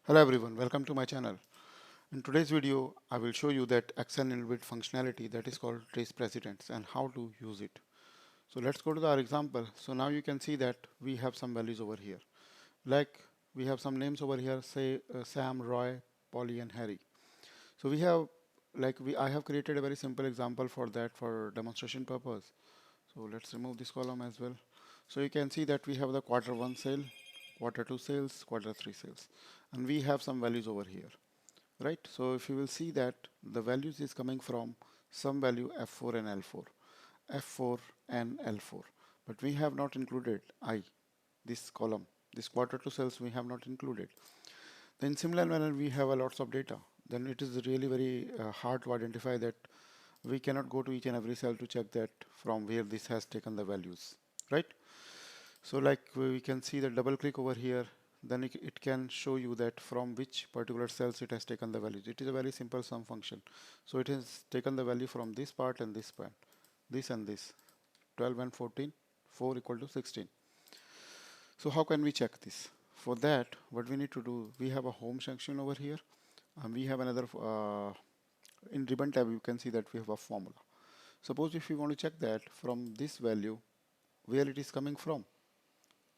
Hello everyone, welcome to my channel. In today's video, I will show you that Excel inbuilt functionality that is called Trace Precedents and how to use it. So let's go to our example. So now you can see that we have some values over here. Like we have some names over here, say Sam, Roy, Polly and Harry. So we have I have created a very simple example for that for demonstration purpose. So let's remove this column as well. So you can see that we have the quarter 1 sale, quarter 2 sales, quarter 3 sales, and we have some values over here, right? So if you will see that the values is coming from some value F4 and L4, F4 and L4, but we have not included I, this column, this quarter 2 sales we have not included. Then in similar manner we have a lots of data. Then it is really very hard to identify that we cannot go to each and every cell to check that from where this has taken the values, right? So like we can see the double click over here, then it can show you that from which particular cells it has taken the values. It is a very simple sum function. So it has taken the value from this part and this part, this and this, 12 and 14, 4 equal to 16. So how can we check this? For that, what we need to do, we have a home section over here, and we have another, in ribbon tab, you can see that we have a formula. Suppose if you want to check that from this value, where it is coming from,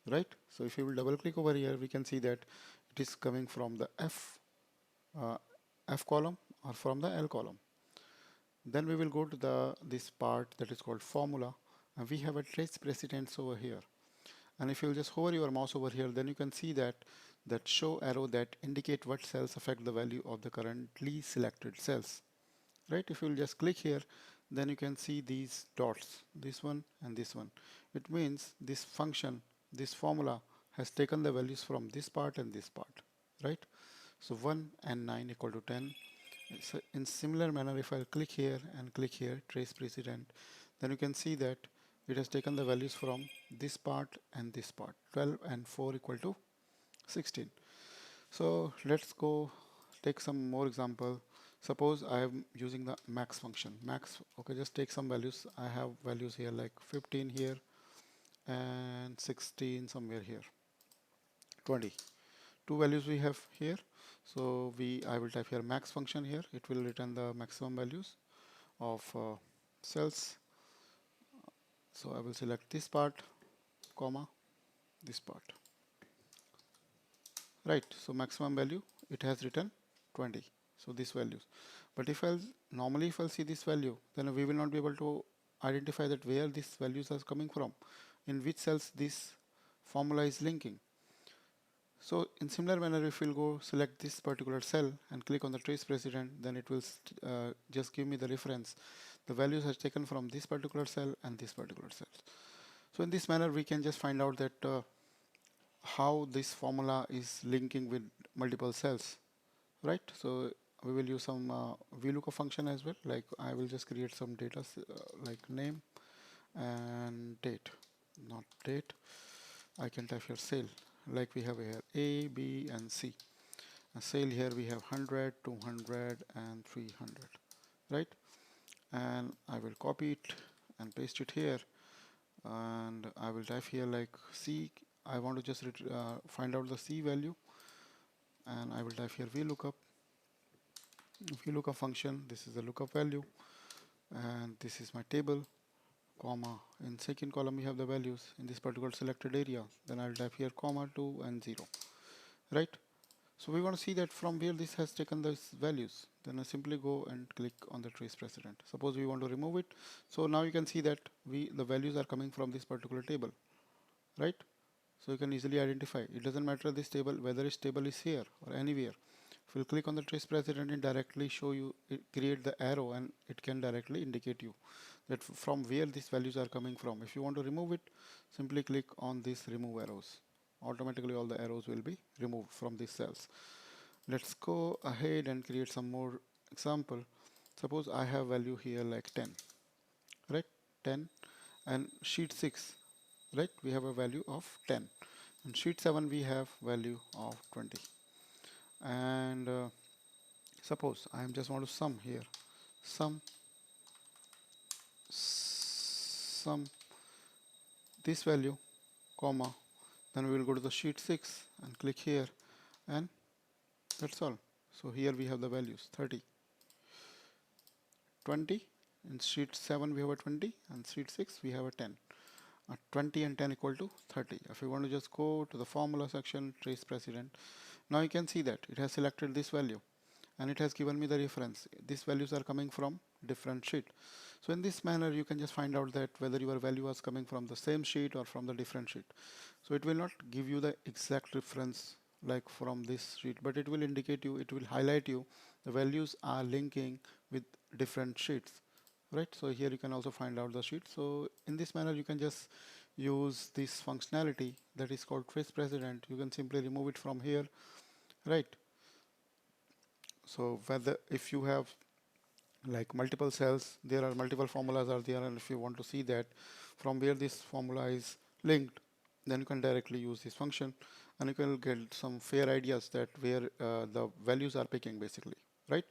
right? So if you will double click over here, we can see that it is coming from the uh, F column or from the L column. Then we will go to this part that is called formula, and we have a trace precedents over here. And if you just hover your mouse over here, then you can see that show arrow that indicate what cells affect the value of the currently selected cells, right? If you will just click here, then you can see these dots, this one and this one. It means this function, this formula has taken the values from this part and this part, right? So 1 and 9 equal to 10. So in similar manner, if I click here and click here, trace precedent, then you can see that it has taken the values from this part and this part, 12 and 4 equal to 16. So let's go take some more example. Suppose I am using the max function. Max, okay, just take some values. I have values here like 15 here and 16 somewhere here, 20. Two values we have here. So I will type here max function here. It will return the maximum values of cells. So I will select this part, comma, this part. Right, so maximum value, it has written 20. So these values. But if I'll see this value, then we will not be able to identify that where these values are coming from, in which cells this formula is linking. So in similar manner, if we'll go select this particular cell and click on the trace precedent, then it will just give me the reference. The values are taken from this particular cell and this particular cell. So in this manner, we can just find out that how this formula is linking with multiple cells, right? So we will use some VLOOKUP function as well. Like I will just create some data like name and date, not date. I can type here sale, like we have here A, B, and C. A sale here we have 100, 200, and 300, right? And I will copy it and paste it here, and I will type here like C. I want to just find out the C value, and I will type here VLOOKUP. VLOOKUP function. This is the lookup value, and this is my table, comma. In second column we have the values in this particular selected area. Then I'll type here comma 2 and 0, right? So we want to see that from where this has taken those values. Then I simply go and click on the trace precedent. Suppose we want to remove it. So now you can see that the values are coming from this particular table, right? So you can easily identify. It doesn't matter this table, whether this table is here or anywhere. If you click on the trace precedent, it directly show you, it create the arrow, and it can directly indicate you that from where these values are coming from. If you want to remove it, simply click on these remove arrows. Automatically all the arrows will be removed from these cells. Let's go ahead and create some more example. Suppose I have value here like 10, right? 10, and sheet 6, right? We have a value of 10, and sheet 7 we have value of 20. And suppose I just want to sum here, sum this value, comma, then we will go to the sheet 6 and click here and That's all. So here we have the values 30, 20. In sheet 7 we have a 20, and sheet 6 we have a 10. 20 and 10 equal to 30. If you want to just go to the formula section, trace precedent, now you can see that it has selected this value and it has given me the reference. These values are coming from different sheet. So in this manner you can just find out that whether your value was coming from the same sheet or from the different sheet. So it will not give you the exact reference like from this sheet, but it will indicate you, it will highlight you the values are linking with different sheets, right? So here you can also find out the sheet. So in this manner you can just use this functionality that is called trace precedent. You can simply remove it from here, right? So whether if you have like multiple cells, there are multiple formulas are there, and if you want to see that from where this formula is linked, then you can directly use this function and you can get some fair ideas that where the values are picking basically, right?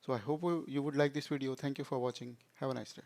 So I hope you would like this video. Thank you for watching. Have a nice day.